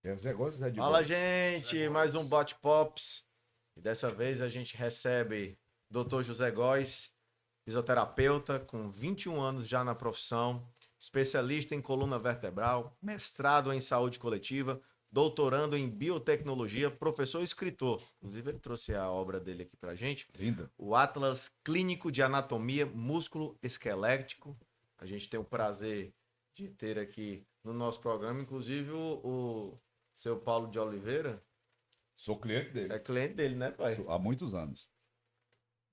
É Zé Góes ou Zé de Fala, Góes? gente! Mais um Bate-Pops. E dessa vez a gente recebe Dr. José Góes, fisioterapeuta com 21 anos já na profissão, especialista em coluna vertebral, mestrado em saúde coletiva, doutorando em biotecnologia, professor e escritor. Inclusive, ele trouxe a obra dele aqui pra gente, Linda. o Atlas Clínico de Anatomia Músculo Esquelético. A gente tem o prazer de ter aqui no nosso programa, inclusive o seu Paulo de Oliveira Sou cliente é dele. cliente dele, né, pai? Há muitos anos.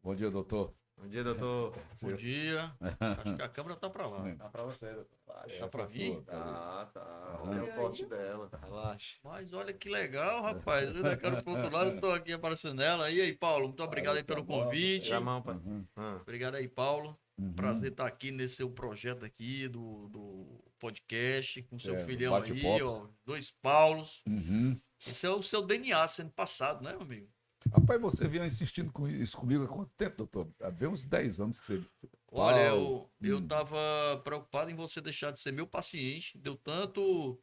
Bom dia, doutor. Bom dia, doutor. Bom dia. Acho que a câmera tá pra lá. Tá pra você, doutor. Relaxa. Tá pra mim? Tá. Aham. Olha o corte dela. Relaxa. Mas olha que legal, rapaz. Eu quero pro outro lado, eu tô aqui aparecendo ela. E aí, Paulo, muito obrigado aí pelo convite. Tira a mão, pai. Uhum. Obrigado. Obrigado aí, Paulo. Uhum. Prazer estar aqui nesse seu projeto aqui do podcast, com seu É, do filhão aí, Bate-Pops. ó. Dois Paulos. Uhum. Esse é o seu DNA sendo passado, né, meu amigo? Rapaz, você vinha insistindo com isso comigo há quanto tempo, doutor? Há bem uns 10 anos que você. Olha, Paulo. eu tava preocupado em você deixar de ser meu paciente, deu tanto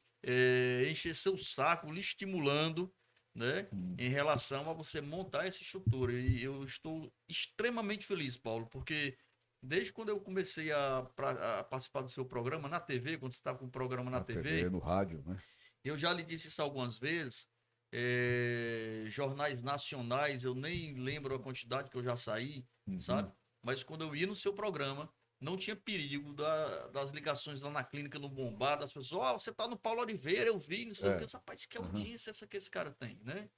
encher seu saco, lhe estimulando, né, em relação a você montar essa estrutura. E eu estou extremamente feliz, Paulo, porque desde quando eu comecei a participar do seu programa na TV, quando você estava com o programa na Na TV, TV, no rádio, né? eu já lhe disse isso algumas vezes. Jornais nacionais, eu nem lembro a quantidade que eu já saí, sabe? Mas quando eu ia no seu programa, não tinha perigo das ligações lá na clínica, no bombado, das pessoas, ó, você tá no Paulo Oliveira, eu vi, não sei o que. Rapaz, que audiência essa que esse cara tem, né?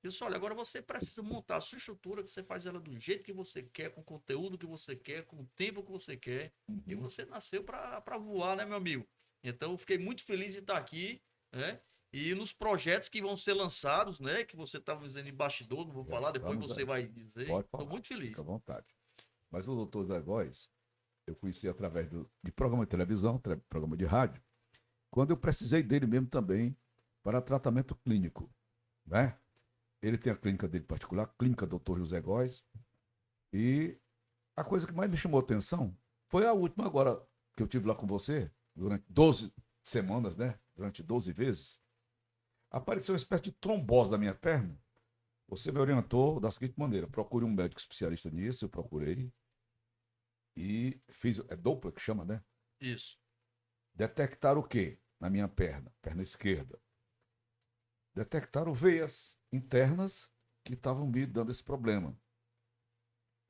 Eu disse, olha, agora você precisa montar a sua estrutura, que você faz ela do jeito que você quer, com o conteúdo que você quer, com o tempo que você quer. E você nasceu para voar, né, meu amigo? Então, eu fiquei muito feliz de estar aqui, né? E nos projetos que vão ser lançados, né? Que você estava dizendo em bastidor, não vou falar, depois Vamos você aí. vai dizer. Pode Estou falar. muito feliz. Fica à vontade. Mas o doutor Zé Góes, eu conheci através de programa de televisão, programa de rádio, quando eu precisei dele mesmo também para tratamento clínico, né? Ele tem a clínica dele particular, Clínica Doutor José Góes, e a coisa que mais me chamou a atenção foi a última agora que eu tive lá com você, durante 12 semanas, né? Durante 12 vezes. Apareceu uma espécie de trombose na minha perna. Você me orientou da seguinte maneira: procure um médico especialista nisso, eu procurei e fiz, é Doppler que chama, né? Isso. Detectaram o quê? Na minha perna esquerda. Detectaram veias internas que estavam me dando esse problema.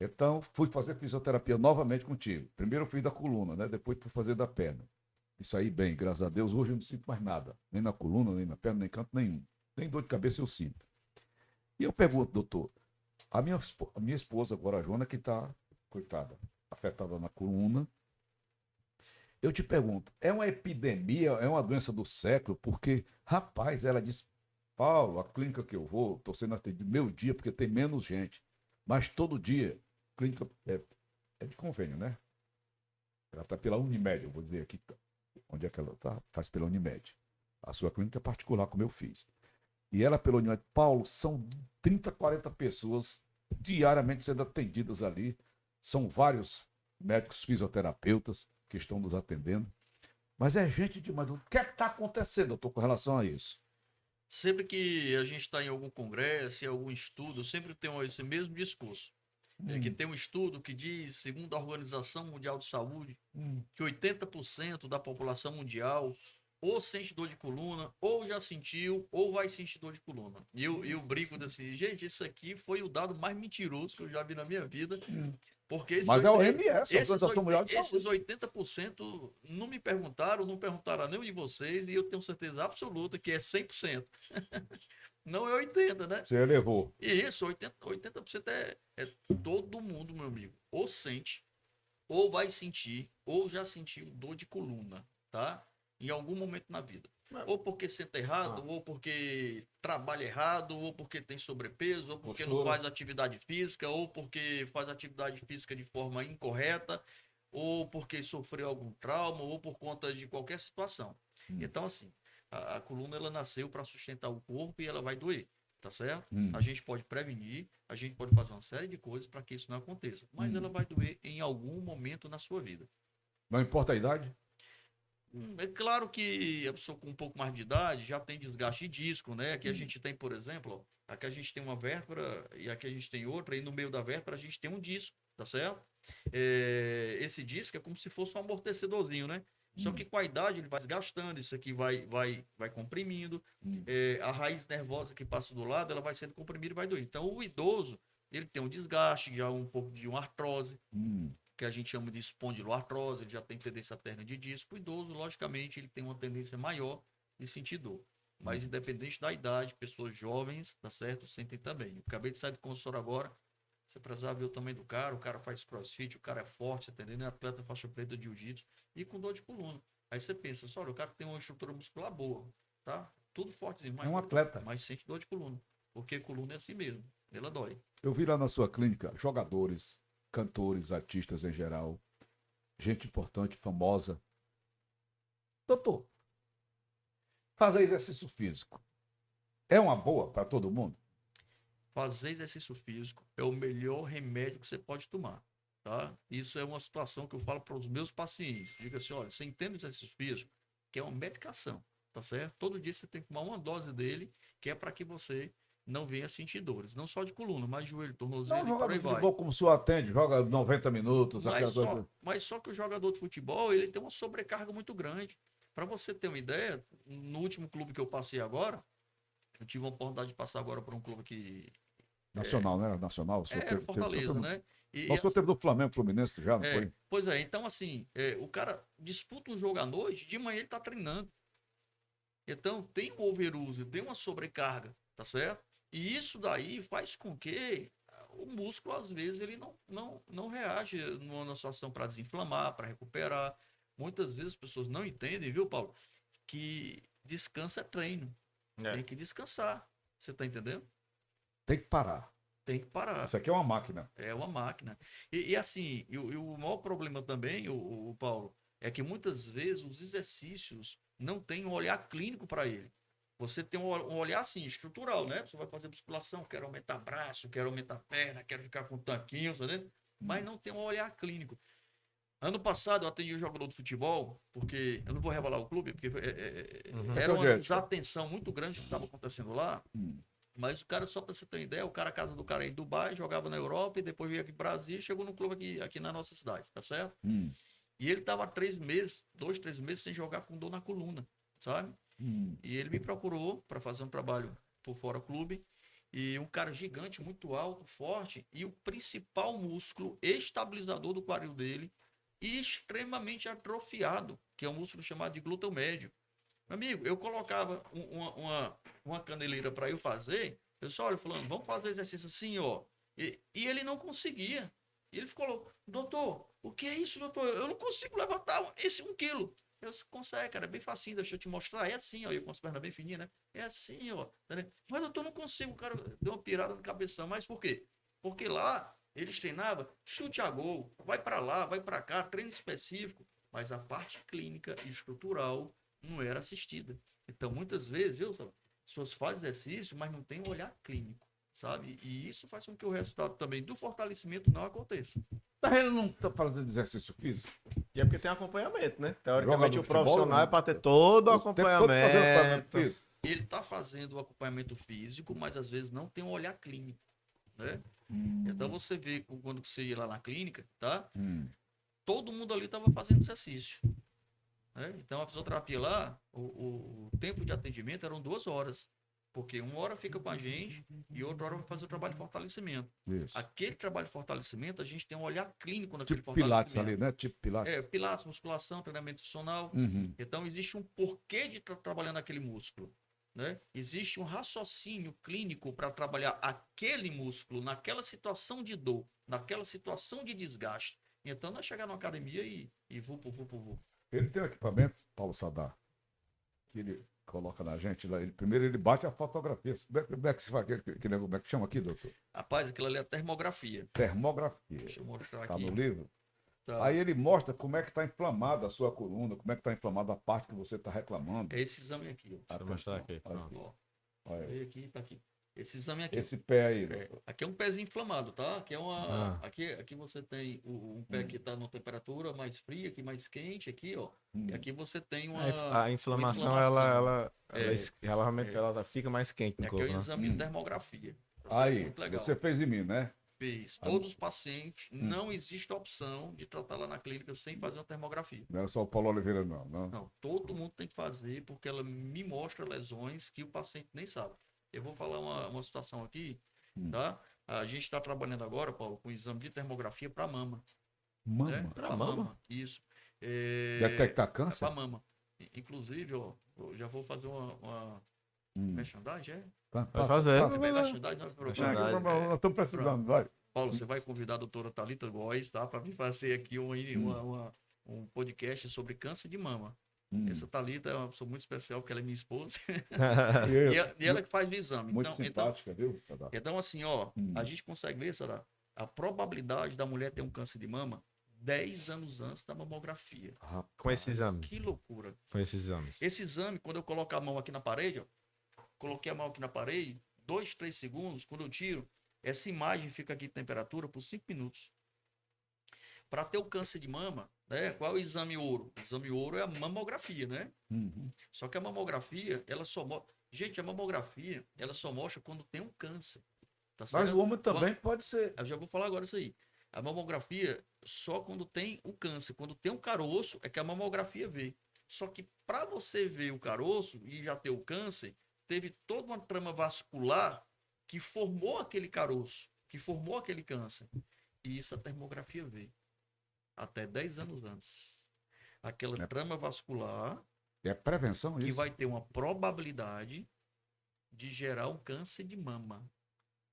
Então, fui fazer fisioterapia novamente contigo. Primeiro eu fiz da coluna, né? Depois fui fazer da perna. Isso aí, bem, graças a Deus, hoje eu não sinto mais nada. Nem na coluna, nem na perna, nem canto nenhum. Nem dor de cabeça eu sinto. E eu pergunto, doutor, a minha esposa agora, a Joana, que está, coitada, afetada na coluna. Eu te pergunto, é uma epidemia, é uma doença do século? Porque, rapaz, ela disse, Paulo, a clínica que eu vou, estou sendo atendido meu dia, porque tem menos gente. Mas todo dia, clínica é de convênio, né? Ela está pela Unimed, eu vou dizer aqui onde é que ela está, faz pela Unimed. A sua clínica é particular, como eu fiz. E ela pela Unimed, Paulo, são 30, 40 pessoas diariamente sendo atendidas ali. São vários médicos fisioterapeutas que estão nos atendendo. Mas é gente demais. O que é que está acontecendo, doutor, com relação a isso? Sempre que a gente está em algum congresso, em algum estudo, eu sempre tenho esse mesmo discurso. Que tem um estudo que diz, segundo a Organização Mundial de Saúde, que 80% da população mundial ou sente dor de coluna, ou já sentiu, ou vai sentir dor de coluna. E eu brinco assim, gente, isso aqui foi o dado mais mentiroso que eu já vi na minha vida, porque Mas é o OMS, a Organização Mundial de Saúde. esses 80% não me perguntaram, não perguntaram a nenhum de vocês, e eu tenho certeza absoluta que é 100%. Não é 80%, né? Você elevou. E isso, 80% é todo mundo, meu amigo. Ou sente, ou vai sentir, ou já sentiu dor de coluna, tá? Em algum momento na vida. Ou porque senta errado, ou porque trabalha errado, ou porque tem sobrepeso, ou porque não faz atividade física, ou porque faz atividade física de forma incorreta, ou porque sofreu algum trauma, ou por conta de qualquer situação. Então, assim, a coluna ela nasceu para sustentar o corpo e ela vai doer, tá certo? A gente pode prevenir, a gente pode fazer uma série de coisas para que isso não aconteça, mas ela vai doer em algum momento na sua vida. Não importa a idade? É claro que a pessoa com um pouco mais de idade já tem desgaste de disco, né? Aqui a gente tem, por exemplo, ó, aqui a gente tem uma vértebra e aqui a gente tem outra, e no meio da vértebra a gente tem um disco, tá certo? Esse disco é como se fosse um amortecedorzinho, né? Só que com a idade ele vai desgastando, isso aqui vai comprimindo, a raiz nervosa que passa do lado, ela vai sendo comprimida e vai doer. Então o idoso, ele tem um desgaste, já um pouco de uma artrose, que a gente chama de espondiloartrose, ele já tem tendência à hernia de disco. O idoso, logicamente, ele tem uma tendência maior de sentir dor. Mas independente da idade, pessoas jovens, tá certo, sentem também. Eu acabei de sair do consultório agora, você precisava ver o tamanho do cara, o cara faz crossfit, o cara é forte, você tá entendendo? É atleta faixa preta de jiu-jitsu e com dor de coluna. Aí você pensa, olha, o cara tem uma estrutura muscular boa, tá? Tudo fortezinho, É um atleta. mas sente dor de coluna. Porque coluna é assim mesmo, ela dói. Eu vi lá na sua clínica jogadores, cantores, artistas em geral, gente importante, famosa. Doutor, fazer exercício físico é uma boa para todo mundo? Fazer exercício físico é o melhor remédio que você pode tomar, tá? Isso é uma situação que eu falo para os meus pacientes. Diga assim, olha, você entende o exercício físico, que é uma medicação, tá certo? Todo dia você tem que tomar uma dose dele, que é para que você não venha sentir dores, não só de coluna, mas joelho, tornozelo Não e joga por aí de vai. futebol como o senhor atende, joga 90 minutos, aquela coisa. Mas só que o jogador de futebol, ele tem uma sobrecarga muito grande. Para você ter uma ideia, no último clube que eu passei agora, eu tive a oportunidade de passar agora por um clube que Nacional, né? Nacional. O senhor é Fortaleza, né? O senhor teve no Flamengo, Fluminense já, não foi? Pois é, então assim, o cara disputa um jogo à noite, de manhã ele tá treinando. Então tem um overuse, tem uma sobrecarga, tá certo? E isso daí faz com que o músculo, às vezes, ele não reage numa situação para desinflamar, para recuperar. Muitas vezes as pessoas não entendem, viu, Paulo? Que descanso é treino. Tem que descansar. Você tá entendendo? Tem que parar. Tem que parar. Isso aqui é uma máquina. É uma máquina. E assim, o maior problema também, o Paulo, é que muitas vezes os exercícios não têm um olhar clínico para ele. Você tem um olhar assim, estrutural, né? Você vai fazer musculação, quero aumentar braço, quero aumentar perna, quero ficar com tanquinho, né? Mas não tem um olhar clínico. Ano passado eu atendi um jogador de futebol, porque eu não vou revelar o clube, porque era uma desatenção muito grande que estava acontecendo lá. Mas o cara, só para você ter uma ideia, a casa do cara é em Dubai, jogava na Europa e depois veio aqui pro Brasil e chegou no clube aqui na nossa cidade, tá certo? E ele tava 3 meses, 2, 3 meses sem jogar com dor na coluna, sabe? E ele me procurou para fazer um trabalho por fora do clube. E um cara gigante, muito alto, forte, e o principal músculo estabilizador do quadril dele, extremamente atrofiado, que é um músculo chamado de glúteo médio. Meu amigo, eu colocava uma caneleira para eu fazer, eu só olha, falando, vamos fazer o exercício assim, ó. E ele não conseguia. E ele falou, doutor, o que é isso, doutor? Eu não consigo levantar esse 1 quilo. Eu consegue, cara, é bem facinho, deixa eu te mostrar. É assim, ó, eu com as pernas bem fininhas, né? É assim, ó. Mas doutor, não consigo, o cara deu uma pirada no cabeção. Mas por quê? Porque lá eles treinavam chute a gol, vai para lá, vai para cá, treino específico. Mas a parte clínica e estrutural não era assistida. Então, muitas vezes, viu, as pessoas fazem exercício, mas não tem um olhar clínico, sabe? E isso faz com que o resultado também do fortalecimento não aconteça. Ele não está fazendo exercício físico. E é porque tem acompanhamento, né? Teoricamente, o futebol, profissional né? é para ter todo o acompanhamento. Ele está fazendo o acompanhamento físico, mas às vezes não tem um olhar clínico, né? Então, você vê, quando você ia lá na clínica, tá? Todo mundo ali estava fazendo exercício. Então, a fisioterapia lá, o tempo de atendimento eram 2 horas. Porque 1 hora fica com a gente e outra hora vai fazer o trabalho de fortalecimento. Isso. Aquele trabalho de fortalecimento, a gente tem um olhar clínico naquele Tipo Pilates fortalecimento. ali, né? Tipo Pilates. Pilates, musculação, treinamento funcional. Então, existe um porquê de estar trabalhando aquele músculo. Né? Existe um raciocínio clínico para trabalhar aquele músculo naquela situação de dor, naquela situação de desgaste. Então, não é chegar na academia e vou. Ele tem um equipamento, Paulo Sadar, que ele coloca na gente lá. Primeiro ele bate a fotografia. Como é que se faz? Como é que chama aqui, doutor? Rapaz, aquilo ali é termografia. Termografia. Deixa eu mostrar Está aqui. no livro? Tá. Aí ele mostra como é que está inflamada a sua coluna, como é que está inflamada a parte que você está reclamando. É esse exame aqui. Deixa eu mostrar aqui. Ó. Olha aí. Aqui, tá aqui. Esse exame aqui. Esse pé aí. Aqui é um pezinho inflamado, tá? Aqui é uma. Ah. Aqui você tem um pé que está numa temperatura mais fria, aqui mais quente, aqui, ó. E aqui você tem A inflamação, uma inflamação. ela realmente ela fica mais quente no Aqui é corpo, o né? exame de termografia. Tá certo? Aí, Muito legal. você fez em mim, né? Fez. Todos os pacientes, não existe a opção de tratar lá na clínica sem fazer uma termografia. Não era só o Paulo Oliveira, não. Não, todo mundo tem que fazer, porque ela me mostra lesões que o paciente nem sabe. Eu vou falar uma situação aqui, tá? A gente está trabalhando agora, Paulo, com exame de termografia para mama. Mama. Né? Para mama. Isso. Detectar câncer? Para mama. Inclusive, ó, eu já vou fazer uma merchandising, é? Vai fazer. passa. Também merchandising, não é problema. Merchandising. Nós estamos precisando, vai. Paulo, você vai convidar a doutora Thalita Góes, tá? Para vir fazer aqui um podcast sobre câncer de mama. Essa Thalita é uma pessoa muito especial, porque ela é minha esposa. E ela que faz o exame. Muito simpática, viu, Sadá? Então, assim, ó, a gente consegue ver, Sadá, a probabilidade da mulher ter um câncer de mama 10 anos antes da mamografia. Com esse exame. Que loucura. Com esses exames. Esse exame, quando eu coloco a mão aqui na parede, ó, coloquei a mão aqui na parede, 2, 3 segundos, quando eu tiro, essa imagem fica aqui em temperatura por 5 minutos. Para ter o câncer de mama, né? Qual é o exame ouro? O exame ouro é a mamografia, né? Só que a mamografia, ela só mostra. Gente, a mamografia, ela só mostra quando tem um câncer. Tá certo? Mas o homem também pode ser. Eu já vou falar agora isso aí. A mamografia, só quando tem o câncer, quando tem um caroço, é que a mamografia vê. Só que para você ver o caroço e já ter o câncer, teve toda uma trama vascular que formou aquele caroço, que formou aquele câncer. E isso a termografia vê. Até 10 anos antes. Aquela trama vascular É prevenção que isso? vai ter uma probabilidade de gerar um câncer de mama.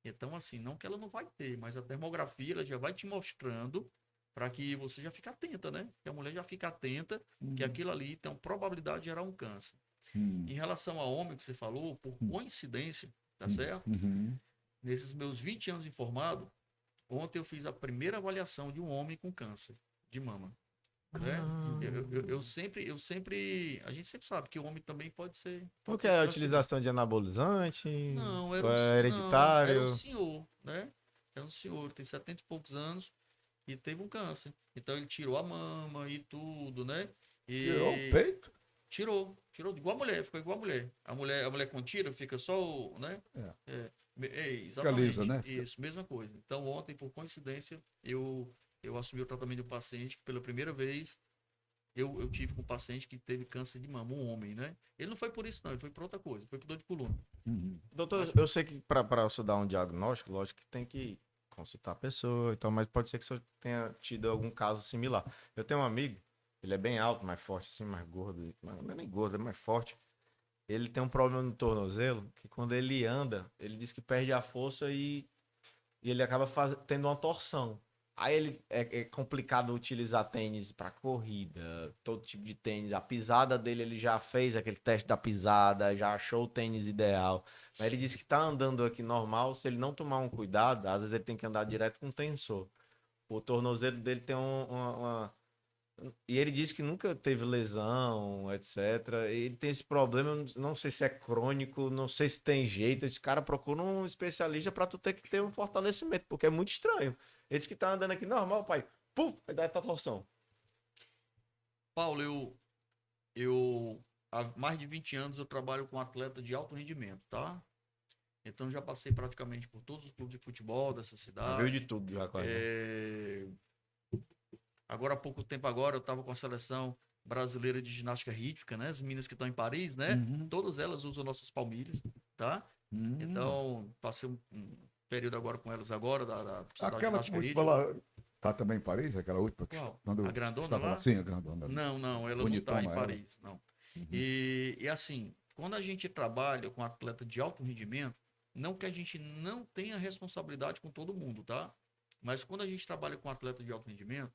Então, assim, não que ela não vai ter, mas a termografia ela já vai te mostrando para que você já fique atenta, né? Que a mulher já fica atenta que aquilo ali tem uma probabilidade de gerar um câncer. Em relação ao homem que você falou, por coincidência, tá certo? Nesses meus 20 anos informado, ontem eu fiz a primeira avaliação de um homem com câncer de mama. Né? A gente sempre sabe que o homem também pode ser. Porque é a utilização de anabolizante? Não, é hereditário? Era um senhor, né? Era um senhor, tem 70 e poucos anos e teve um câncer. Então ele tirou a mama e tudo, né? Tirou o peito? Tirou igual a mulher, ficou igual a mulher. A mulher quando tira, fica só o, né? Exatamente. Lisa, né? Isso, mesma coisa. Então ontem, por coincidência, eu assumi o tratamento do paciente que pela primeira vez eu tive com um paciente que teve câncer de mama, um homem, né? Ele não foi por isso não, ele foi por outra coisa, foi por dor de coluna. Doutor, eu sei que para você dar um diagnóstico, lógico que tem que consultar a pessoa, então, mas pode ser que você tenha tido algum caso similar. Eu tenho um amigo, ele é bem alto, mais forte, assim, mais gordo, não é nem gordo, é mais forte. Ele tem um problema no tornozelo, que quando ele anda, ele diz que perde a força e ele acaba tendo uma torção. Aí ele é complicado utilizar tênis para corrida, todo tipo de tênis. A pisada dele, ele já fez aquele teste da pisada, já achou o tênis ideal. Mas ele disse que tá andando aqui normal, se ele não tomar um cuidado, às vezes ele tem que andar direto com tensor. O tornozelo dele tem E ele disse que nunca teve lesão, etc. Ele tem esse problema, eu não sei se é crônico, não sei se tem jeito. Esse cara procura um especialista para tu ter que ter um fortalecimento, porque é muito estranho. Ele disse que tá andando aqui normal, pai. Puf, vai dar essa torção. Paulo, eu há mais de 20 anos eu trabalho com atleta de alto rendimento, tá? Então já passei praticamente por todos os clubes de futebol dessa cidade. Viu de tudo já quase. Agora há pouco tempo eu estava com a seleção brasileira de ginástica rítmica, né? As meninas que estão em Paris, né? Todas elas usam nossas palmilhas, tá? Então, passei um período agora com elas agora, da aquela ginástica rítmica. Tá também em Paris, aquela última? Qual? Quando A grandona lá? Sim, a grandona. Não, ela Bonitona, não está em ela. Paris, não. E assim, quando a gente trabalha com atleta de alto rendimento, não que a gente não tenha responsabilidade com todo mundo, tá? Mas quando a gente trabalha com atleta de alto rendimento,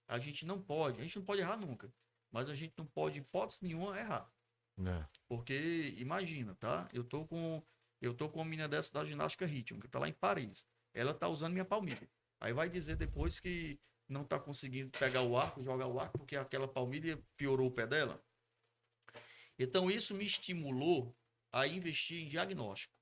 a gente não pode errar nunca, mas a gente não pode, hipótese nenhuma, errar. Porque, imagina, tá? Eu tô com uma menina dessa da ginástica rítmica, que tá lá em Paris. Ela tá usando minha palmilha. Aí vai dizer depois que não tá conseguindo pegar o arco, jogar o arco, porque aquela palmilha piorou o pé dela. Então, isso me estimulou a investir em diagnóstico.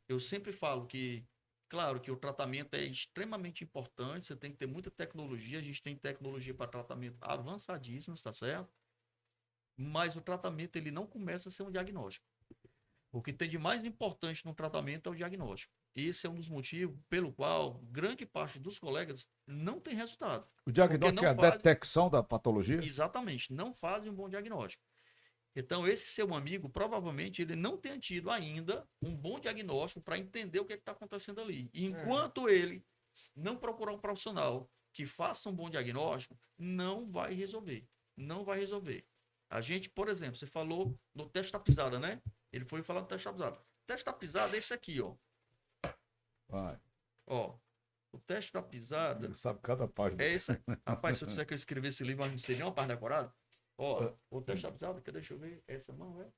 eu sempre falo que, claro, que o tratamento é extremamente importante, você tem que ter muita tecnologia, a gente tem tecnologia para tratamento avançadíssima, tá certo? Mas o tratamento ele não começa a ser um diagnóstico. O que tem de mais importante no tratamento é o diagnóstico. Esse é um dos motivos pelo qual grande parte dos colegas não tem resultado. O Porque diagnóstico é não a fazem, detecção da patologia? exatamente, não fazem um bom diagnóstico. Então, esse seu amigo, provavelmente, ele não tem tido ainda um bom diagnóstico para entender o que está acontecendo ali. E enquanto ele não procurar um profissional que faça um bom diagnóstico, não vai resolver. Não vai resolver. A gente, por exemplo, você falou no teste da pisada, né? Ele foi falar do teste da pisada. O teste da pisada é esse aqui, ó. Vai. Ó, o teste da pisada Ele sabe cada página. é esse. Rapaz, se eu disser que eu escrevi esse livro, mas não sei nem uma parte decorada. Ó, o teste da pisada, deixa eu ver. Essa mão é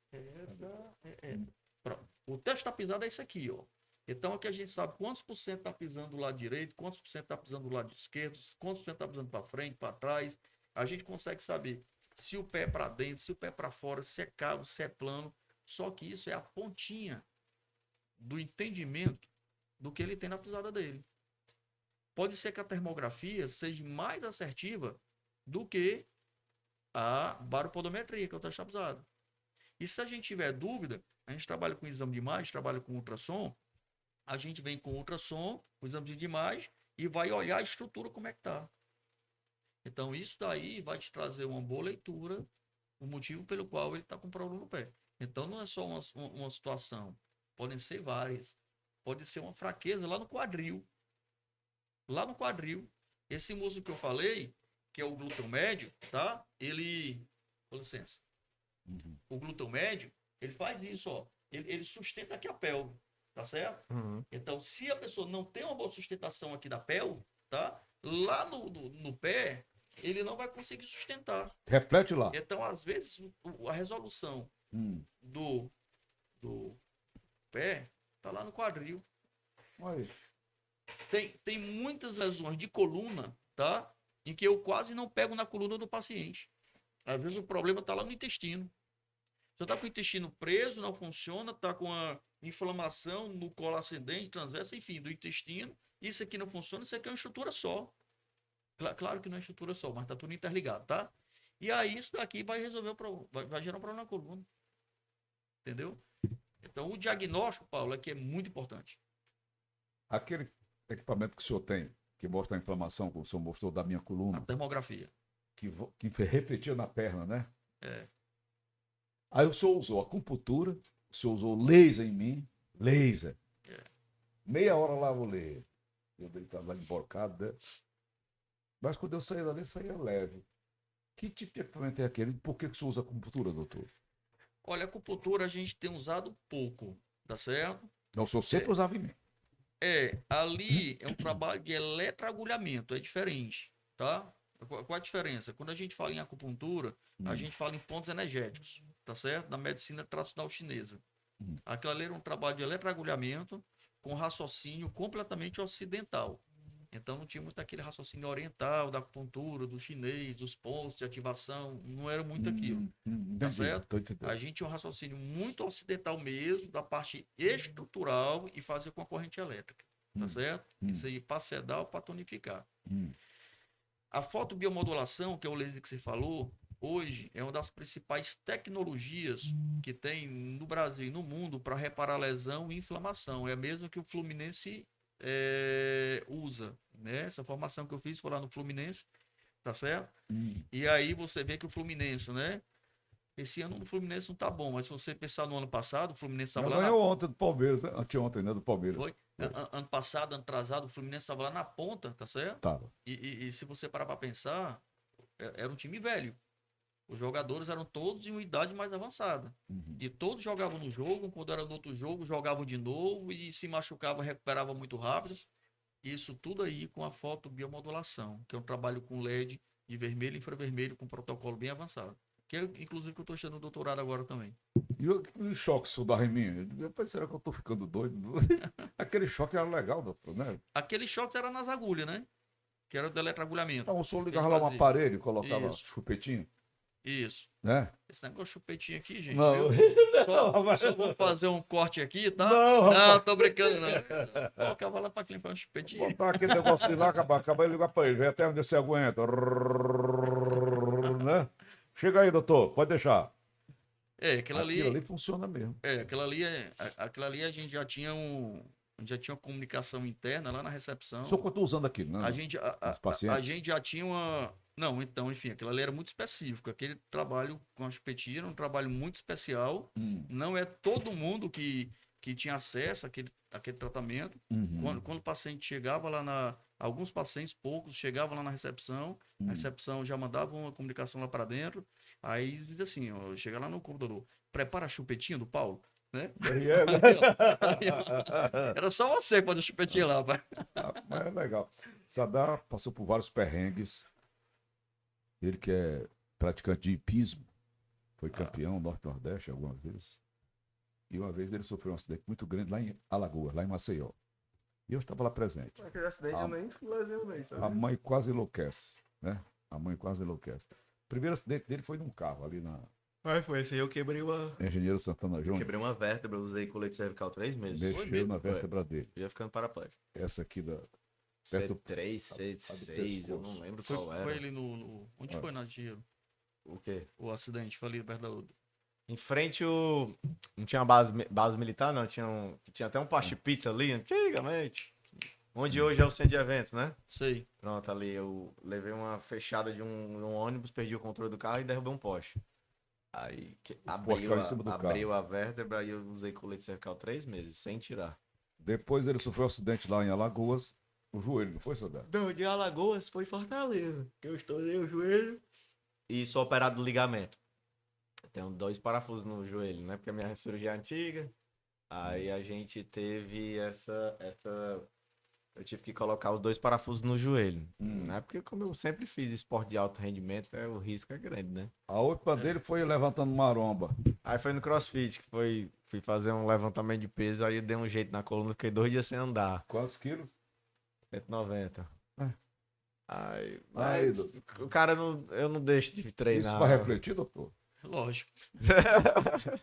essa. Pronto. O teste da pisada é esse aqui, ó. Então aqui a gente sabe quantos por cento está pisando do lado direito, quantos por cento está pisando do lado esquerdo, quantos por cento está pisando para frente, para trás. A gente consegue saber se o pé é para dentro, se o pé é para fora, se é cavo, se é plano. Só que isso é a pontinha do entendimento do que ele tem na pisada dele. Pode ser que a termografia seja mais assertiva do que a baropodometria, que é o teste da pisada. E se a gente tiver dúvida, a gente trabalha com exame de imagem, trabalha com ultrassom, a gente vem com ultrassom, o exame de imagem, e vai olhar a estrutura como é que está. Então, isso daí vai te trazer uma boa leitura, o motivo pelo qual ele está com problema no pé. Então, não é só uma situação, podem ser várias. Pode ser uma fraqueza lá no quadril. Lá no quadril. Esse músculo que eu falei, que é o glúteo médio, tá? Ele... Com licença. O glúteo médio, ele faz isso, ó. Ele sustenta aqui a pelve, tá certo? Então, se a pessoa não tem uma boa sustentação aqui da pelve, tá? Lá no pé, ele não vai conseguir sustentar. Reflete lá. Então, às vezes, a resolução do pé tá lá no quadril. Aí. Tem muitas lesões de coluna, tá? Em que eu quase não pego na coluna do paciente. Às vezes o problema tá lá no intestino. Você tá com o intestino preso, não funciona, tá com a inflamação no colo ascendente, transverso, enfim, do intestino. Isso aqui não funciona, isso aqui é uma estrutura só. Claro que não é estrutura só, mas tá tudo interligado, tá? E aí isso daqui vai resolver vai gerar um problema na coluna. Entendeu? Então o diagnóstico, Paulo, é que é muito importante. Aquele equipamento que o senhor tem, que mostra a inflamação, que o senhor mostrou da minha A coluna, termografia. que refletia na perna, né? É. Aí o senhor usou acupuntura, o senhor usou laser em mim, laser. Meia hora lá o laser. Eu deitava lá emborcado, né? Mas quando eu saía dali, saía leve. Que tipo de equipamento é aquele? Por que o senhor usa acupuntura, doutor? Olha, a acupuntura a gente tem usado pouco, tá certo? Não, o senhor sempre usava em mim. Ali é um trabalho de eletroagulhamento, é diferente, tá? Qual a diferença? Quando a gente fala em acupuntura, a gente fala em pontos energéticos, tá certo? Da medicina tradicional chinesa. Aquilo ali era um trabalho de eletroagulhamento com raciocínio completamente ocidental. Então não tinha muito aquele raciocínio oriental da acupuntura, do chinês, dos pontos de ativação, não era muito aquilo, tá certo? A gente tinha um raciocínio muito ocidental mesmo, da parte estrutural e fazer com a corrente elétrica, tá certo? Isso aí para sedar ou para tonificar. A fotobiomodulação, que é o laser que você falou, hoje é uma das principais tecnologias que tem no Brasil e no mundo para reparar lesão e inflamação. É a mesma que o Fluminense usa, né? Essa formação que eu fiz foi lá no Fluminense, tá certo? E aí você vê que o Fluminense, né? Esse ano o Fluminense não tá bom, mas se você pensar no ano passado, o Fluminense estava lá ganhou ontem do Palmeiras, anteontem, né? Do Palmeiras. Foi. Ano passado, ano atrasado, o Fluminense estava lá na ponta, tá certo? Tava. E se você parar para pensar, era um time velho. Os jogadores eram todos em uma idade mais avançada. E todos jogavam no jogo, quando era no outro jogo, jogavam de novo e se machucavam, recuperavam muito rápido. Isso tudo aí com a fotobiomodulação, que é um trabalho com LED de vermelho e infravermelho, com um protocolo bem avançado. Que é, inclusive, que eu estou estudando doutorado agora também. E o choque que isso dava em mim? Depois, será que eu estou ficando doido? Aquele choque era legal, doutor, né? Aqueles choques eram nas agulhas, né? Que era do eletroagulhamento. Então, o senhor ligava lá um aparelho e colocava Isso. chupetinho? Isso. né? Esse negócio de chupetinho aqui, gente. Não, viu? não, rapaz. Só vou fazer um corte aqui, tá? Não, Não, rapaz. tô brincando, não. Colocava lá pra quem faz um chupetinho. Botar aquele negócio lá, acabar e ligar pra ele. Vê até onde você aguenta. Né? Chega aí, doutor. Pode deixar. Aquilo Aquilo ali. ali funciona mesmo. Aquilo ali a gente já tinha uma comunicação interna lá na recepção. Só que eu estou usando aquilo, né? A gente, Os pacientes. a gente já tinha uma. Não, então, enfim, aquilo ali era muito específico. Aquele trabalho com a chupetinha era um trabalho muito especial. Não é todo mundo que tinha acesso àquele tratamento. Uhum. Quando o paciente chegava lá alguns pacientes, poucos, chegavam lá na recepção, a recepção já mandava uma comunicação lá para dentro. Aí diz assim, ó, chega lá no computador, prepara a chupetinha do Paulo, né? Era só você fazer a chupetinha lá, pai. Mas é legal. Sadar passou por vários perrengues. Ele que é praticante de hipismo, foi campeão norte-nordeste algumas vezes. E uma vez ele sofreu um acidente muito grande lá em Alagoas, lá em Maceió. E eu estava lá presente. Aquele acidente eu nem lesionei, sabe? A mãe quase enlouquece, né? A mãe quase enlouquece. O primeiro acidente dele foi num carro ali na Foi esse aí, eu quebrei Engenheiro Santana Júnior. quebrei uma vértebra, usei colete cervical 3 meses. Mexeu na vértebra dele. Eu ia ficando paraplégico. Essa aqui da. Perto do- C3, a do C6, eu pescoço. não lembro Foi, qual era. foi ali onde foi na Dinheiro? O quê? O acidente, foi ali perto da. Em frente não tinha base militar, não. Tinha até um paste pizza ali, antigamente. Onde hoje é o centro de eventos, né? Sei. Pronto, ali eu levei uma fechada de um ônibus, perdi o controle do carro e derrubei um poste. Aí poste caiu em cima do abriu a vértebra e eu usei colete cervical 3 meses, sem tirar. Depois ele sofreu um acidente lá em Alagoas. O joelho, não foi, Sadar? Não, de Alagoas foi Fortaleza. Eu estourei o joelho e sou operado do ligamento. Tenho 2 parafusos no joelho, né? Porque a minha cirurgia é antiga. Aí a gente teve eu tive que colocar os 2 parafusos no joelho. Né? Porque como eu sempre fiz esporte de alto rendimento, o risco é grande, né? A outra dele foi levantando maromba. Aí foi no CrossFit, que fui fazer um levantamento de peso, aí dei um jeito na coluna, fiquei 2 dias sem andar. Quantos quilos? 190. É. Aí, Aí, mas o cara eu não deixo de treinar. Isso vai refletir, doutor? Lógico.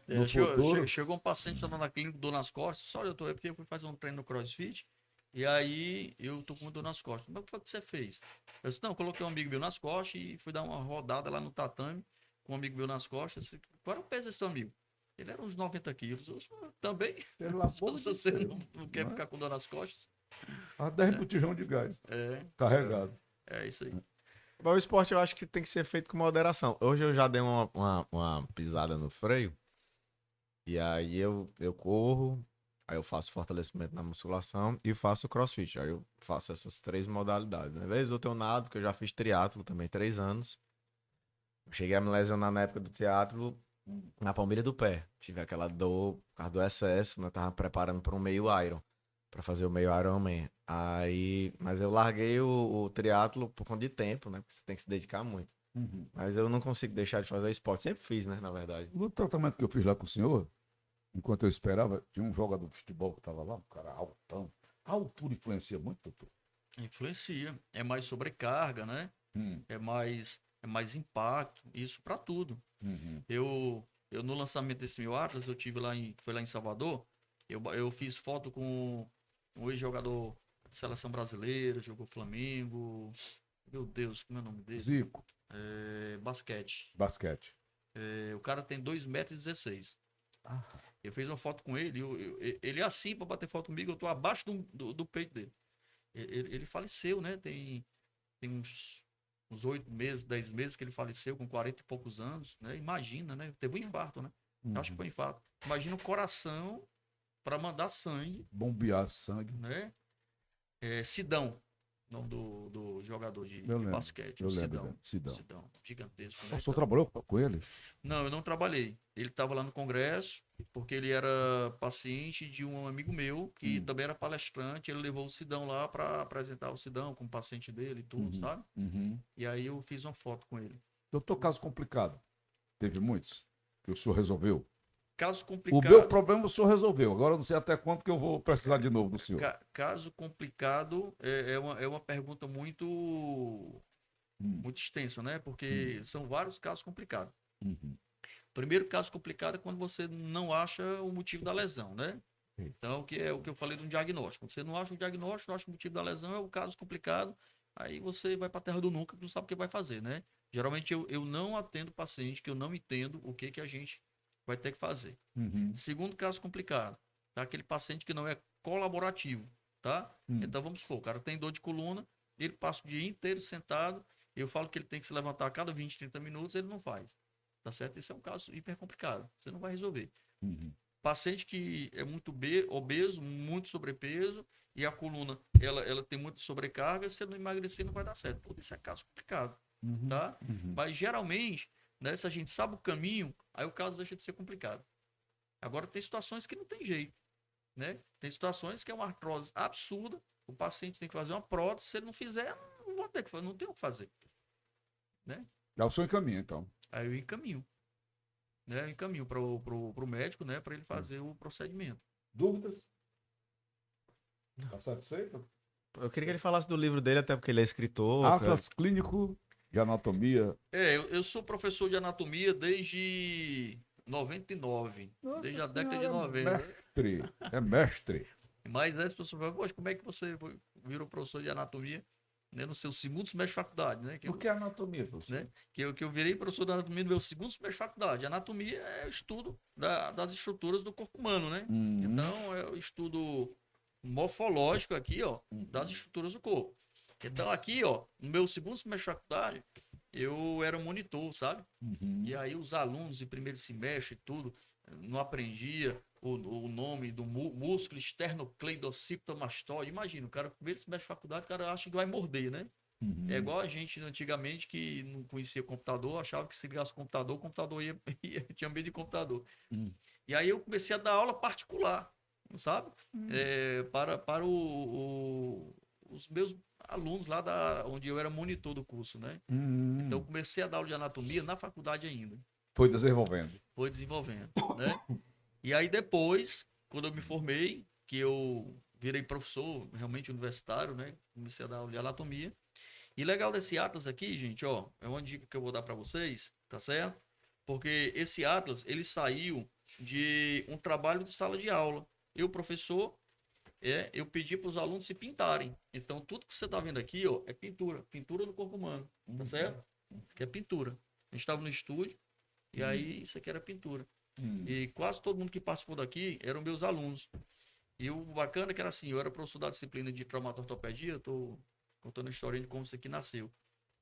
No futuro? Chegou um paciente que estava na clínica, dor nas costas. Só eu tô aí porque eu fui fazer um treino no CrossFit. E aí eu tô com dor nas costas. Mas o que foi que você fez? Eu disse, não, eu coloquei um amigo meu nas costas e fui dar uma rodada lá no tatame com um amigo meu nas costas. Eu disse, qual era o peso desse teu amigo? Ele era uns 90 quilos. Eu disse, também. Pelo amor Se de você Deus. não quer ficar com dor nas costas. A 10 botijão de gás. É, Carregado. é isso aí. Mas o esporte eu acho que tem que ser feito com moderação. Hoje eu já dei uma pisada no freio. E aí eu corro, aí eu faço fortalecimento na musculação e faço crossfit. Aí eu faço essas 3 modalidades. Às vezes eu tenho nado, porque eu já fiz triatlo também 3 anos. Cheguei a me lesionar na época do triatlo na palmeira do pé. Tive aquela dor por causa do excesso, né? Tava preparando para um meio Iron. Pra fazer o meio Ironman. Mas eu larguei o triatlo por conta de tempo, né? Porque você tem que se dedicar muito. Mas eu não consigo deixar de fazer esporte. Sempre fiz, né? Na verdade. No tratamento que eu fiz lá com o senhor, enquanto eu esperava, tinha um jogador de futebol que estava lá, um cara altão. A altura influencia muito, doutor? Influencia. É mais sobrecarga, né? É mais impacto. Isso para tudo. Eu no lançamento desse meu Atlas, foi lá em Salvador, eu fiz foto com um ex-jogador de seleção brasileira, jogou Flamengo. Meu Deus, como é o nome dele? Zico. Basquete. O cara tem 2,16 m. Eu fiz uma foto com ele, ele é assim para bater foto comigo, eu tô abaixo do peito dele. Ele faleceu, né? Tem uns 8 meses, 10 meses que ele faleceu, com 40 e poucos anos, né? Imagina, né? Teve um infarto, né? Acho que foi um infarto. Imagina o coração para mandar sangue. Bombear sangue. Né? Sidão, nome do jogador de lembro, basquete. eu Sidão. lembro. Sidão. Gigantesco. O senhor trabalhou com ele? Não, eu não trabalhei. Ele estava lá no congresso, porque ele era paciente de um amigo meu, que também era palestrante. Ele levou o Sidão lá para apresentar o Sidão como paciente dele e tudo, sabe? E aí eu fiz uma foto com ele. Doutor, caso complicado. Teve muitos que o senhor resolveu? Caso O complicado. meu problema o senhor resolveu. Agora eu não sei até quanto que eu vou precisar de novo do senhor. Caso complicado é uma pergunta muito muito extensa, né? Porque são vários casos complicados. Uhum. O primeiro caso complicado é quando você não acha o motivo da lesão, né? Sim. Então, que é o que eu falei do diagnóstico. Você não acha o diagnóstico, não acha o motivo da lesão, é o caso complicado. Aí você vai para a terra do nunca, não sabe o que vai fazer, né? Geralmente eu não atendo paciente que eu não entendo o que a gente vai ter que fazer. Uhum. Segundo caso complicado, tá? Aquele paciente que não é colaborativo, tá? Então vamos supor, o cara tem dor de coluna, ele passa o dia inteiro sentado, eu falo que ele tem que se levantar a cada 20, 30 minutos, ele não faz. Tá certo? Esse é um caso hiper complicado. Você não vai resolver. Uhum. Paciente que é muito obeso, muito sobrepeso, e a coluna ela tem muita sobrecarga, se não emagrecer não vai dar certo. Tudo isso é caso complicado, Uhum. tá? Uhum. Mas geralmente, né, se a gente sabe o caminho, aí o caso deixa de ser complicado. Agora tem situações que não tem jeito, né? Tem situações que é uma artrose absurda, o paciente tem que fazer uma prótese, se ele não fizer, não vou ter que fazer, não tem o que fazer, né? Já o senhor encaminha, então. Aí eu encaminho, né? Eu encaminho para o médico, né, para ele fazer o procedimento. Dúvidas? Está satisfeito? Eu queria que ele falasse do livro dele, até porque ele é escritor. Atlas Clínico de Anatomia. Eu sou professor de anatomia desde 99, Nossa desde a década de senhora, 90. Mestre. É mestre. Mas as pessoas falam, poxa, como é que você virou professor de anatomia, né, no seu segundo semestre de faculdade, né? O que é anatomia, professor? Né? Que eu virei professor de anatomia no meu segundo semestre de faculdade. Anatomia é o estudo das estruturas do corpo humano, né? Uhum. Então, é o estudo morfológico aqui, ó, das estruturas do corpo. Então, aqui, ó, no meu segundo semestre de faculdade, eu era monitor, sabe? Uhum. E aí os alunos em primeiro semestre e tudo, não aprendia o nome do músculo esternocleidocytomastoide. Imagina, o cara no primeiro semestre de faculdade, o cara acha que vai morder, né? Uhum. É igual a gente antigamente que não conhecia computador, achava que se ligasse o computador tinha medo de computador. Uhum. E aí eu comecei a dar aula particular, sabe? Para os meus alunos lá onde eu era monitor do curso, né? Uhum. Então eu comecei a dar aula de anatomia na faculdade ainda. Foi desenvolvendo. Foi desenvolvendo, né? E aí depois, quando eu me formei, que eu virei professor realmente universitário, né? Comecei a dar aula de anatomia. E legal desse Atlas aqui, gente, ó, é uma dica que eu vou dar para vocês, tá certo? Porque esse Atlas, ele saiu de um trabalho de sala de aula. Eu, professor, eu pedi para os alunos se pintarem. Então, tudo que você tá vendo aqui, ó, é pintura. Pintura do corpo humano, tá certo? Que é pintura. A gente estava no estúdio, e aí isso aqui era pintura. E quase todo mundo que participou daqui eram meus alunos. E o bacana é que era assim, eu era professor da disciplina de traumatortopedia, eu tô contando a história de como isso aqui nasceu.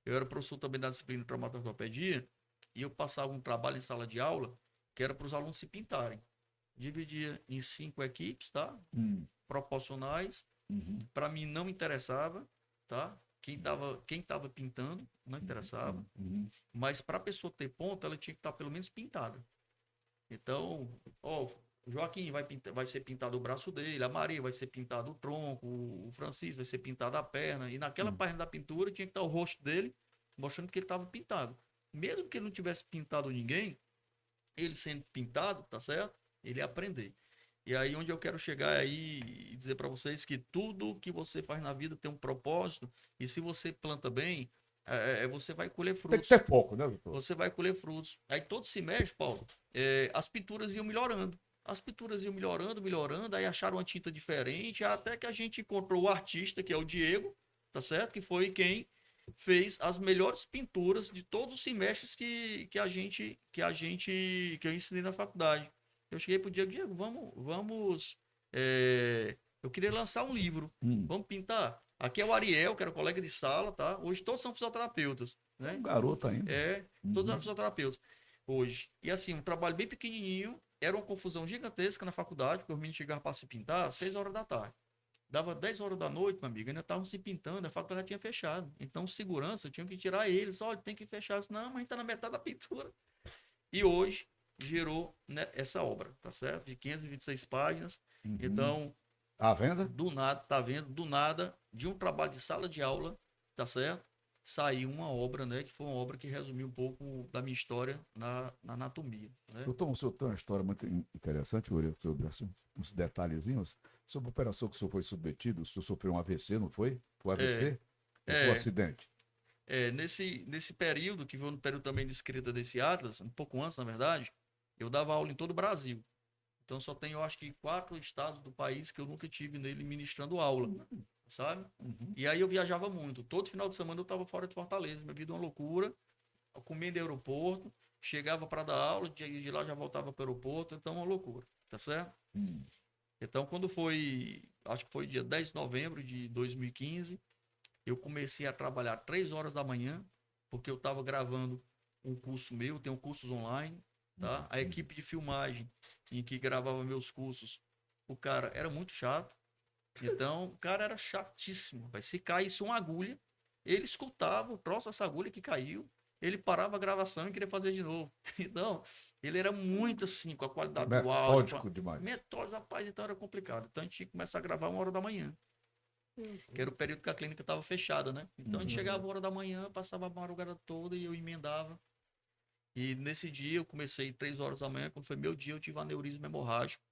Eu era professor também da disciplina de traumatortopedia, e eu passava um trabalho em sala de aula, que era para os alunos se pintarem. Dividia em 5 equipes, tá? Proporcionais. Uhum. Para mim não interessava, tá? Quem tava pintando não interessava. Uhum. Mas para a pessoa ter ponto, ela tinha que estar pelo menos pintada. Então, ó, o Joaquim vai ser pintado o braço dele, a Maria vai ser pintado o tronco, o Francisco vai ser pintado a perna, e naquela página da pintura tinha que estar o rosto dele, mostrando que ele estava pintado. Mesmo que ele não tivesse pintado ninguém, ele sendo pintado, tá certo? Ele ia aprender. E aí onde eu quero chegar aí e dizer para vocês que tudo que você faz na vida tem um propósito, e se você planta bem, você vai colher Tem que frutos. ter foco, né, doutor? Você vai colher frutos. Aí todo semestre, Paulo, as pinturas iam melhorando. As pinturas iam melhorando, melhorando, aí acharam uma tinta diferente, até que a gente encontrou o artista, que é o Diego, tá certo? Que foi quem fez as melhores pinturas de todos os semestres que eu ensinei na faculdade. Eu cheguei pro Diego, vamos, eu queria lançar um livro, vamos pintar. Aqui é o Ariel, que era colega de sala, tá? Hoje todos são fisioterapeutas, É né? um garoto ainda. Todos eram fisioterapeutas hoje. E assim, um trabalho bem pequenininho, era uma confusão gigantesca na faculdade, porque os meninos chegavam para se pintar às 6 horas da tarde. Dava 10 horas da noite, meu amigo, ainda estavam se pintando, a faculdade já tinha fechado. Então, segurança, tinha que tirar eles. Olha, tem que fechar. Não, mas a gente tá na metade da pintura. E hoje gerou, né, essa obra, tá certo? De 526 páginas. Então, À venda? do nada, tá vendo? Do nada, de um trabalho de sala de aula, tá certo? Saiu uma obra, né? Que foi uma obra que resumiu um pouco da minha história na anatomia, né? Doutor, o senhor tem uma história muito interessante, sobre uns detalhezinhos. Sobre a operação que o senhor foi submetido, o senhor sofreu um AVC, não foi? Foi AVC? Ou foi um acidente? nesse período, que foi no período também de escrita desse Atlas, um pouco antes, na verdade, eu dava aula em todo o Brasil. Então só tem, eu acho que 4 estados do país que eu nunca tive nele ministrando aula, sabe? E aí eu viajava muito. Todo final de semana eu estava fora de Fortaleza. Minha vida é uma loucura. Eu comia no aeroporto, chegava para dar aula, de lá já voltava para o aeroporto. Então é uma loucura, tá certo? Então quando foi, acho que foi dia 10 de novembro de 2015, eu comecei a trabalhar 3 horas da manhã, porque eu estava gravando um curso meu, tenho cursos online, tá? A equipe de filmagem em que gravava meus cursos, o cara era muito chato. Então, o cara era chatíssimo. Mas se caísse uma agulha, ele escutava o troço dessa agulha que caiu, ele parava a gravação e queria fazer de novo. Então, ele era muito assim, com a qualidade do áudio. Metódico demais. Metódico, rapaz, então era complicado. Então a gente tinha que começar a gravar 1 hora da manhã. Que era o período que a clínica estava fechada, né? Então a gente chegava 1 hora da manhã, passava a madrugada toda e eu emendava. E nesse dia eu comecei 3 horas da manhã, quando foi meu dia, eu tive um aneurisma hemorrágico.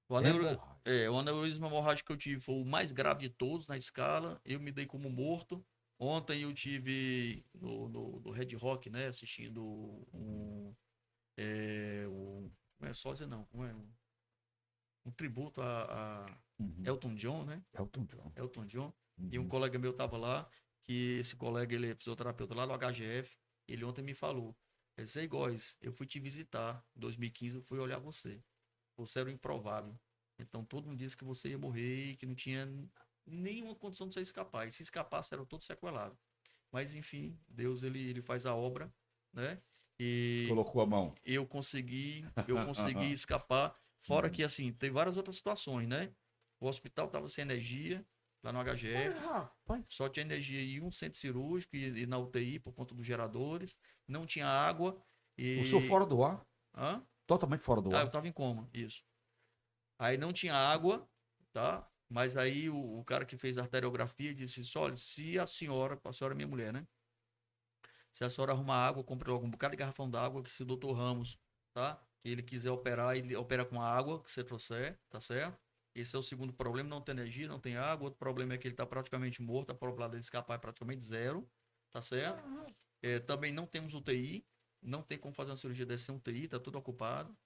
O aneurisma hemorrágico que eu tive foi o mais grave de todos na escala. Eu me dei como morto. Ontem eu tive no Red Rock, né? Assistindo não é sósia não, um tributo a Elton John, né? Elton John. E um colega meu tava lá, que esse colega, ele é fisioterapeuta lá do HGF. Ele ontem me falou, Zé Góes, eu fui te visitar em 2015, eu fui olhar você. Você era o improvável. Então todo mundo disse que você ia morrer e que não tinha nenhuma condição de você escapar. E se escapasse, era todo sequelado. Mas enfim, Deus ele faz a obra, né? E Colocou a mão. eu consegui escapar. Fora que assim, tem várias outras situações, né? O hospital estava sem energia, lá no HGF. Só tinha energia em um centro cirúrgico e na UTI por conta dos geradores. Não tinha água. O senhor fora do ar? Hã? Totalmente fora do Eu ar. tava em coma, isso. Aí não tinha água, tá? Mas aí o cara que fez a arteriografia disse assim, olha, se a senhora é minha mulher, né? Se a senhora arrumar água, compre logo um bocado de garrafão d'água, que se o doutor Ramos, tá? Que ele quiser operar, ele opera com a água que você trouxer, tá certo? Esse é o segundo problema, não tem energia, não tem água. Outro problema é que ele tá praticamente morto, a probabilidade dele escapar é praticamente zero, tá certo? Também não temos UTI, não tem como fazer uma cirurgia dessa sem UTI, tá tudo ocupado.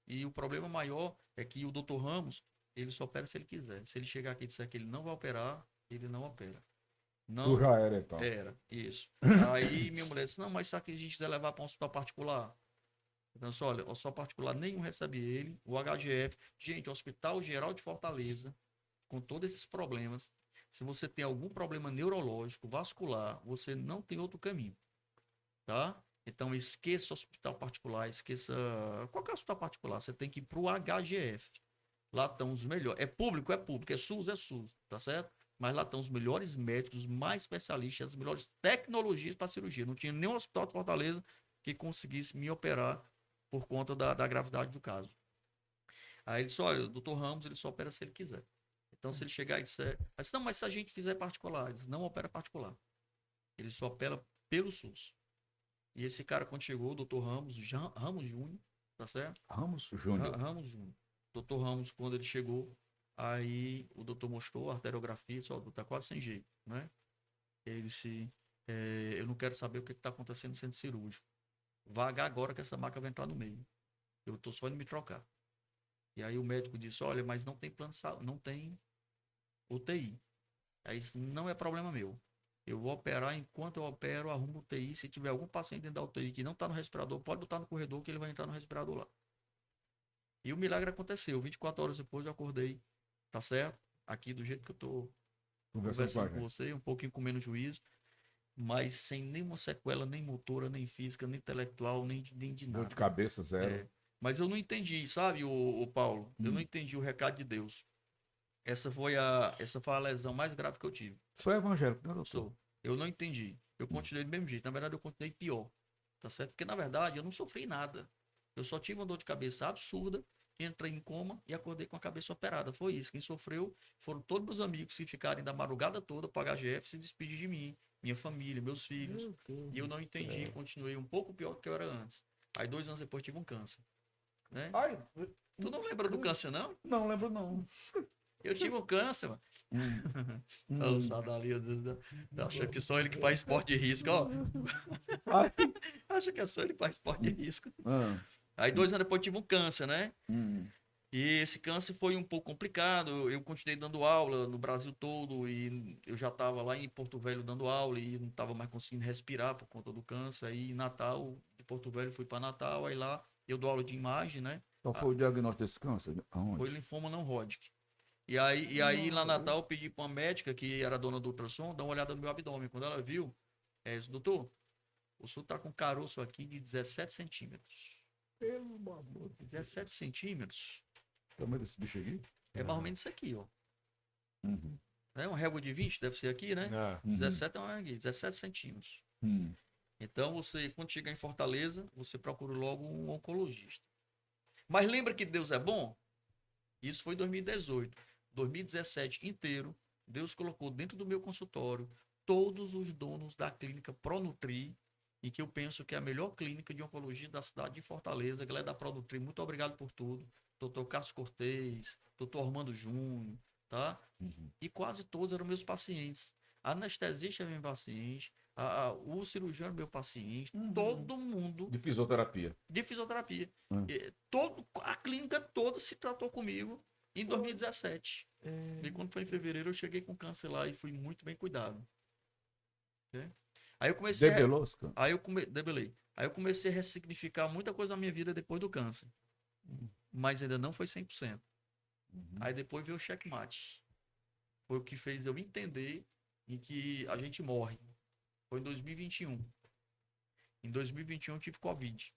E o problema maior é que o doutor Ramos, ele só opera se ele quiser. Se ele chegar aqui e disser que ele não vai operar, ele não opera. Não, Tu já era, então. Era, isso. Aí minha mulher disse, não, mas será que a gente quiser levar para um hospital particular? Então, só, olha, o hospital particular nenhum recebe ele, o HGF. Gente, o Hospital Geral de Fortaleza, com todos esses problemas, se você tem algum problema neurológico, vascular, você não tem outro caminho, tá? Então, esqueça o hospital particular, esqueça qualquer hospital particular, você tem que ir para o HGF. Lá estão os melhores. É público, é SUS, tá certo? Mas lá estão os melhores médicos, mais especialistas, as melhores tecnologias para cirurgia. Não tinha nenhum hospital de Fortaleza que conseguisse me operar por conta da gravidade do caso. Aí ele disse, olha, o doutor Ramos, ele só opera se ele quiser. Então, se ele chegar e disser, não, mas se a gente fizer particular, ele disse, não opera particular. Ele só opera pelo SUS. E esse cara, quando chegou, o doutor Ramos, Ramos Júnior, tá certo? Ramos Júnior. Ramos Júnior. Doutor Ramos, quando ele chegou, aí o doutor mostrou a arteriografia, só tá quase sem jeito, né? Ele disse, eu não quero saber o que está acontecendo no centro cirúrgico. Vagar agora que essa maca vai entrar no meio. Eu estou só indo me trocar. E aí o médico disse, olha, mas não tem plano de saúde, não tem UTI. Aí disse, não é problema meu. Eu vou operar, enquanto eu opero, arrumo UTI. Se tiver algum paciente dentro da UTI que não está no respirador, pode botar no corredor que ele vai entrar no respirador lá. E o milagre aconteceu. 24 horas depois eu acordei, tá certo? Aqui do jeito que eu tô conversando com você, um pouquinho com menos juízo, mas sem nenhuma sequela, nem motora, nem física, nem intelectual, nem de nada. Dor de cabeça, zero. Mas eu não entendi, sabe, o Paulo? Eu não entendi o recado de Deus. Essa foi a lesão mais grave que eu tive. Sou evangélico, né, doutor? Eu não entendi. Eu continuei do mesmo jeito. Na verdade, eu continuei pior. Tá certo? Porque, na verdade, eu não sofri nada. Eu só tive uma dor de cabeça absurda, entrei em coma e acordei com a cabeça operada. Foi isso. Quem sofreu foram todos meus amigos que ficaram da madrugada toda para o HGF se despedir de mim, minha família, meus filhos. E eu não entendi. Continuei um pouco pior do que eu era antes. Aí 2 anos depois tive um câncer. Né? Ai, tu não lembra do câncer, não? Não lembro, não. Eu tive um câncer, mano. Hum. O Sadali, acha que só ele que faz esporte de risco, ó. Ai. Acha que é só ele que faz esporte de risco. Ah. Aí 2 anos depois eu tive um câncer, né? Hum. E esse câncer foi um pouco complicado. Eu continuei dando aula no Brasil todo e eu já estava lá em Porto Velho dando aula e não estava mais conseguindo respirar por conta do câncer. Aí em Natal, de Porto Velho, fui para Natal. Aí lá eu dou aula de imagem, né? Qual foi o diagnóstico desse câncer? Aonde? Foi linfoma não Hodgkin. E aí lá em Natal eu pedi para uma médica que era dona do ultrassom dar uma olhada no meu abdômen. Quando ela viu, disse, doutor, o senhor está com um caroço aqui de 17 centímetros. Pelo amor de 17 centímetros? O tamanho desse bicho aqui? É mais ou menos isso aqui, ó. Uhum. É uma régua de 20, deve ser aqui, né? Ah, Uhum. 17 é uma aqui, 17 centímetros. Hum. Então, você, quando chegar em Fortaleza, você procura logo um oncologista. Mas lembra que Deus é bom? Isso foi em 2018. 2017 inteiro, Deus colocou dentro do meu consultório todos os donos da clínica Pronutri, e que eu penso que é a melhor clínica de oncologia da cidade de Fortaleza. Galera da Pronutri, muito obrigado por tudo. Doutor Cássio Cortez, doutor Armando Júnior, tá? Uhum. E quase todos eram meus pacientes. A anestesista é meu paciente, o cirurgião é meu paciente, todo mundo De fisioterapia. de fisioterapia. Hum. A clínica toda se tratou comigo em 2017. E quando foi em fevereiro, eu cheguei com câncer lá e fui muito bem cuidado. Ok? Aí eu comecei Debelou-se, cara. Debelei. Aí eu comecei a ressignificar muita coisa na minha vida depois do câncer. Mas ainda não foi 100%. Uhum. Aí depois veio o checkmate. Foi o que fez eu entender em que a gente morre. Foi em 2021. Em 2021 eu tive Covid.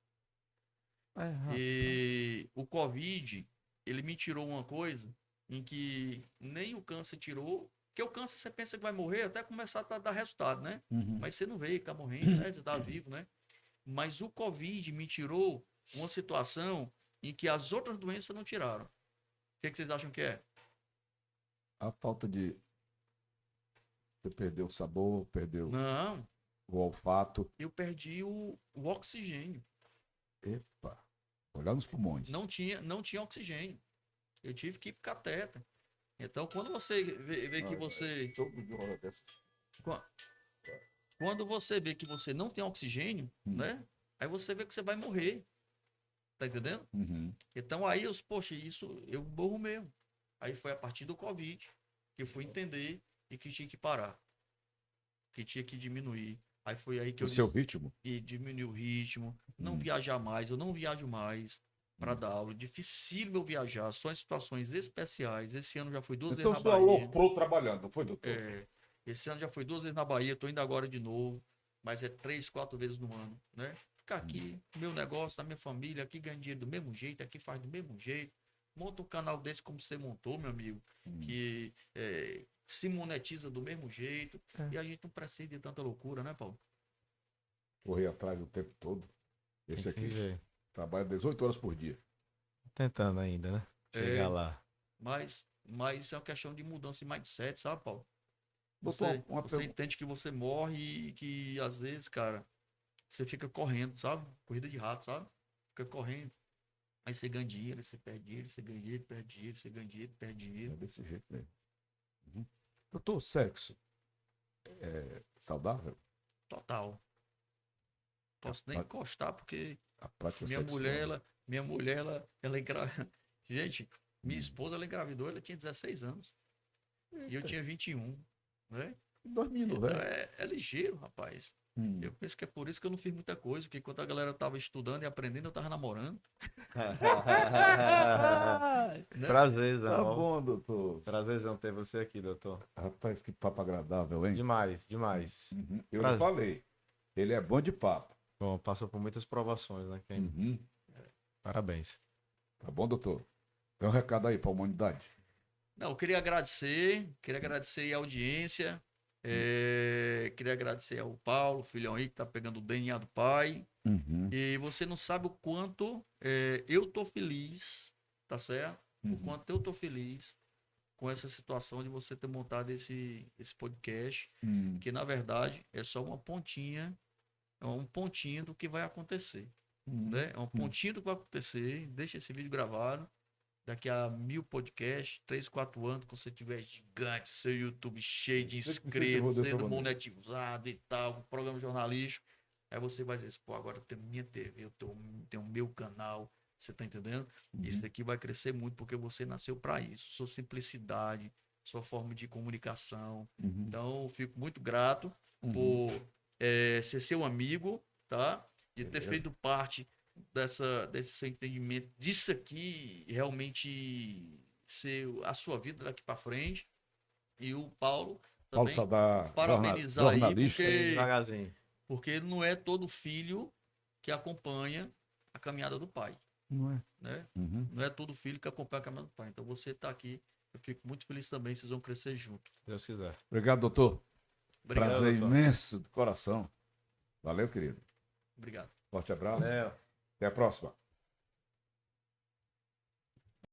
E o Covid, ele me tirou uma coisa em que nem o câncer tirou. Porque o câncer você pensa que vai morrer até começar a dar resultado, né? Uhum. Mas você não vê que tá morrendo, né? Você tá vivo, né? Mas o Covid me tirou uma situação em que as outras doenças não tiraram. O que vocês acham que é? A falta de... Você perdeu o sabor, perdeu Não, o olfato. eu perdi o oxigênio. Epa. Olhar nos pulmões. Não tinha oxigênio. Eu tive que ir pro cateter. Então, quando você vê que você... Todo de hora dessas. Quando você vê que você não tem oxigênio, né? Aí você vê que você vai morrer. Tá entendendo? Uhum. Então aí poxa, isso eu morro mesmo. Aí foi a partir do Covid que eu fui entender e que tinha que parar. Que tinha que diminuir. Aí foi aí que O eu seu ritmo? e diminuir o ritmo, não viajar mais, eu não viajo mais para dar aula. Difícil eu viajar, só em situações especiais. Esse ano já fui 2 Então o vezes na senhor Bahia. aloprou trabalhando, não foi, doutor? Esse ano já fui 2 vezes na Bahia, tô indo agora de novo, mas é 3, 4 vezes no ano, né? Ficar aqui, meu negócio, da minha família, aqui ganha dinheiro do mesmo jeito, aqui faz do mesmo jeito. Monta um canal desse como você montou, meu amigo, que se monetiza do mesmo jeito. E a gente não precisa de tanta loucura, né, Paulo? Correr atrás o tempo todo. Esse tem que aqui ver. trabalha 18 horas por dia. Tentando ainda, né? Chegar lá. Mas é uma questão de mudança de mindset, sabe, Paulo? Doutor, Você entende que você morre e que, às vezes, cara, você fica correndo, sabe? Corrida de rato, sabe? Fica correndo. Aí você ganha dinheiro, você perde dinheiro, você ganha dinheiro, perde dinheiro, você ganha dinheiro, perde É dinheiro. desse jeito mesmo. Uhum. Doutor, sexo é saudável? Total. Posso nem encostar, porque A prática minha sexual. mulher, ela engravidou. Gente, minha esposa, ela engravidou, ela tinha 16 anos. E eu tinha 21, né? Dormindo, Então velho. é ligeiro, rapaz. Eu penso que é por isso que eu não fiz muita coisa, porque enquanto a galera tava estudando e aprendendo, eu tava namorando. Né? Prazerzão. Tá ó. bom, doutor. Prazerzão ter você aqui, doutor. Rapaz, que papo agradável, hein? Demais, demais. Uhum. Eu Prazer. falei. Ele é bom de papo. Bom, passou por muitas provações, né? Uhum. Parabéns. Tá bom, doutor? Tem um recado aí pra humanidade. Não, eu queria agradecer a audiência, queria agradecer ao Paulo, filhão aí, que tá pegando o DNA do pai. Uhum. E você não sabe o quanto eu tô feliz, tá certo? O quanto eu tô feliz com essa situação de você ter montado esse podcast, que na verdade é só uma pontinha, é um pontinho do que vai acontecer, né? É um pontinho do que vai acontecer. Deixa esse vídeo gravado daqui a 1000 podcasts, 3, 4 anos, quando você tiver gigante, seu YouTube cheio de inscritos, sendo monetizado e tal, programa jornalístico, aí você vai dizer assim, pô, agora eu tenho minha TV, eu tenho o meu canal, você tá entendendo? Isso aqui vai crescer muito porque você nasceu para isso, sua simplicidade, sua forma de comunicação. Então, eu fico muito grato por ser seu amigo, tá? De ter feito parte desse seu entendimento, disso aqui realmente ser a sua vida daqui para frente. E o Paulo também Sadar, parabenizar aí, jornalista. Devagarzinho. porque não é todo filho que acompanha a caminhada do pai, Não é? né? Não é todo filho que acompanha a caminhada do pai. Então você está aqui, eu fico muito feliz também, vocês vão crescer junto. Se Deus quiser. Obrigado, doutor. Obrigado. Prazer doutor. imenso do coração. Valeu, querido. Obrigado. Forte abraço. Valeu. Até a próxima.